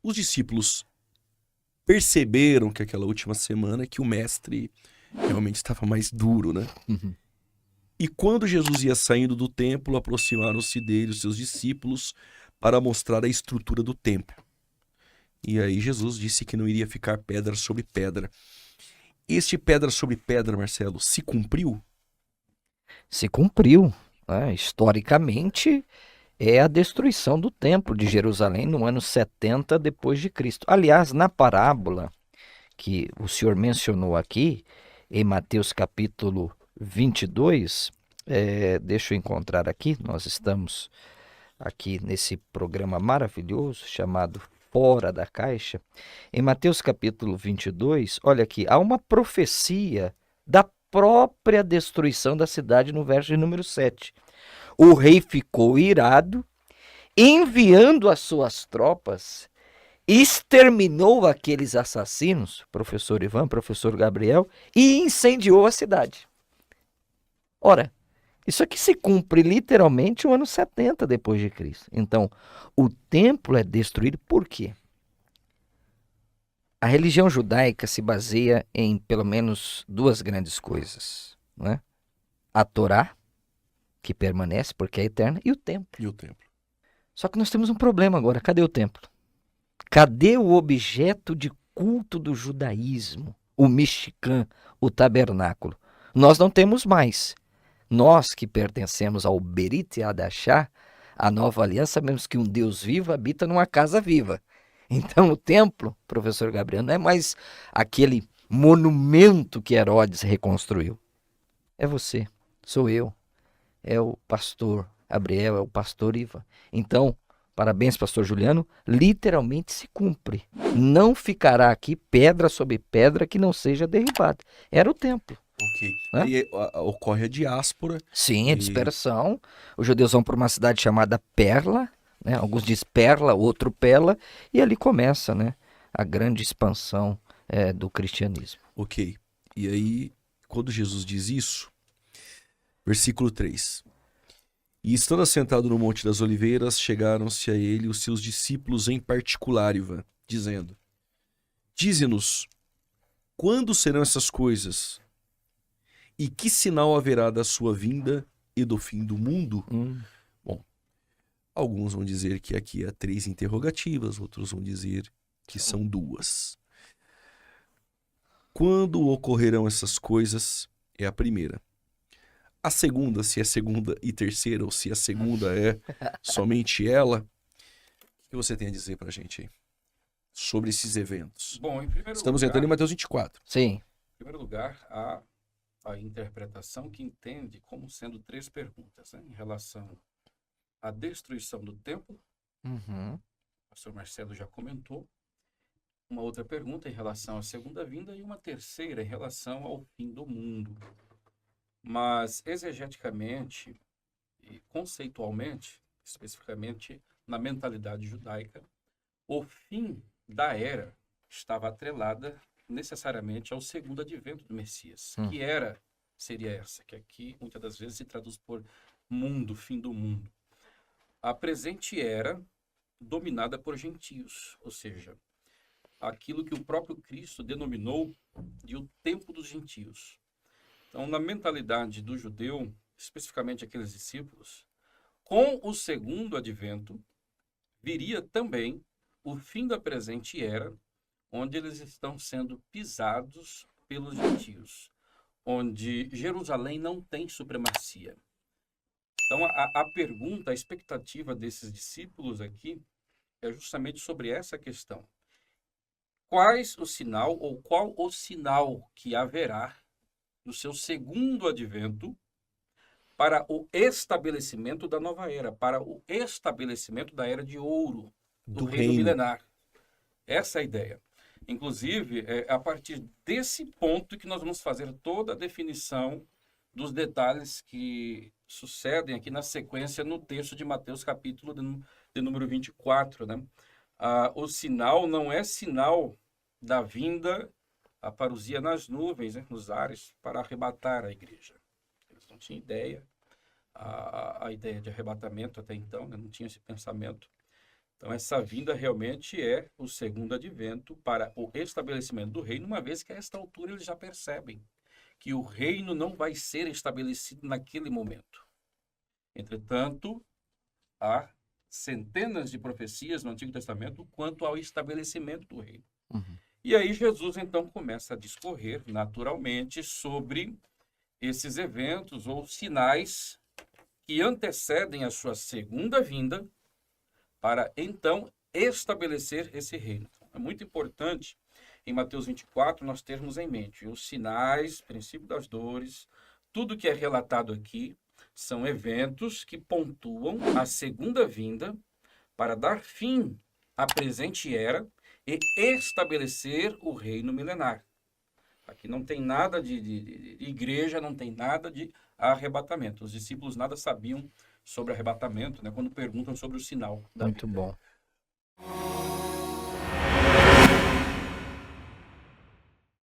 Os discípulos perceberam que aquela última semana que o mestre realmente estava mais duro, né? Uhum. E quando Jesus ia saindo do templo, aproximaram-se dele os seus discípulos para mostrar a estrutura do templo. E aí Jesus disse que não iria ficar pedra sobre pedra. Este pedra sobre pedra, Marcelo, se cumpriu? Se cumpriu, né? Historicamente, é a destruição do templo de Jerusalém no ano 70 depois de Cristo. Aliás, na parábola que o senhor mencionou aqui, em Mateus capítulo 22, deixa eu encontrar aqui, nós estamos aqui nesse programa maravilhoso chamado Fora da Caixa. Em Mateus capítulo 22, olha aqui, há uma profecia da própria destruição da cidade no verso de número 7. O rei ficou irado, enviando as suas tropas, exterminou aqueles assassinos, professor Ivan, professor Gabriel, e incendiou a cidade. Ora, isso aqui se cumpre literalmente no ano 70 depois de Cristo. Então, o templo é destruído por quê? A religião judaica se baseia em pelo menos duas grandes coisas, né? A Torá, que permanece porque é eterna, e o templo. E o templo? Só que nós temos um problema agora. Cadê o templo? Cadê o objeto de culto do judaísmo? O Mishkan, o tabernáculo. Nós não temos mais. Nós que pertencemos ao Berit Hadashah, a nova aliança, sabemos que um Deus vivo habita numa casa viva. Então o templo, professor Gabriel, não é mais aquele monumento que Herodes reconstruiu. É você, sou eu, é o pastor Gabriel, é o pastor Iva. Então, parabéns, pastor Juliano, literalmente se cumpre. Não ficará aqui pedra sobre pedra que não seja derribada. Era o templo. Ok. Né? Aí ocorre a diáspora. Sim, a E dispersão. Os judeus vão para uma cidade chamada Perla, né? Alguns dizem Perla, outro Pela, e ali começa, né, a grande expansão do cristianismo. ok. E aí, quando Jesus diz isso, versículo 3. E estando assentado no Monte das Oliveiras, chegaram-se a ele os seus discípulos em particular, Ivan, dizendo: Dize-nos, quando serão essas coisas? E que sinal haverá da sua vinda e do fim do mundo? Bom, alguns vão dizer que aqui há 3 interrogativas, outros vão dizer que são 2. Quando ocorrerão essas coisas é a primeira. A segunda, se é segunda e terceira, ou se a segunda é somente ela, o que você tem a dizer pra gente aí sobre esses eventos? Bom, em primeiro Estamos lugar, entrando em Mateus 24. Sim. em primeiro lugar, a interpretação que entende como sendo 3 perguntas, né? Em relação à destruição do templo, Uhum. o pastor Marcelo já comentou, uma outra pergunta em relação à segunda vinda e uma terceira em relação ao fim do mundo. Mas, exegeticamente e conceitualmente, especificamente na mentalidade judaica, o fim da era estava atrelada necessariamente ao segundo advento do Messias, que era, seria essa, que aqui muitas das vezes se traduz por mundo, fim do mundo. A presente era dominada por gentios, ou seja, aquilo que o próprio Cristo denominou de o tempo dos gentios. Então, na mentalidade do judeu, especificamente aqueles discípulos, com o segundo advento, viria também o fim da presente era, onde eles estão sendo pisados pelos gentios, onde Jerusalém não tem supremacia. Então, a pergunta, a expectativa desses discípulos aqui é justamente sobre essa questão. Quais o sinal, ou qual o sinal que haverá no seu segundo advento para o estabelecimento da nova era, para o estabelecimento da era de ouro, do reino milenar? Essa é a ideia. Inclusive, é a partir desse ponto que nós vamos fazer toda a definição dos detalhes que sucedem aqui na sequência no texto de Mateus, capítulo de número 24. Né? O sinal não é sinal da vinda, a parousia nas nuvens, né, nos ares, para arrebatar a igreja. Eles não tinham ideia, a ideia de arrebatamento até então, né, não tinha esse pensamento. Então, essa vinda realmente é o segundo advento para o estabelecimento do reino, uma vez que a esta altura eles já percebem que o reino não vai ser estabelecido naquele momento. Entretanto, há centenas de profecias no Antigo Testamento quanto ao estabelecimento do reino. E aí Jesus então começa a discorrer naturalmente sobre esses eventos ou sinais que antecedem a sua segunda vinda para então estabelecer esse reino. É muito importante em Mateus 24 nós termos em mente os sinais, princípio das dores, tudo que é relatado aqui são eventos que pontuam a segunda vinda para dar fim à presente era e estabelecer o reino milenar. Aqui não tem nada de igreja, não tem nada de arrebatamento. Os discípulos nada sabiam sobre arrebatamento, né, quando perguntam sobre o sinal da Muito vinda. bom.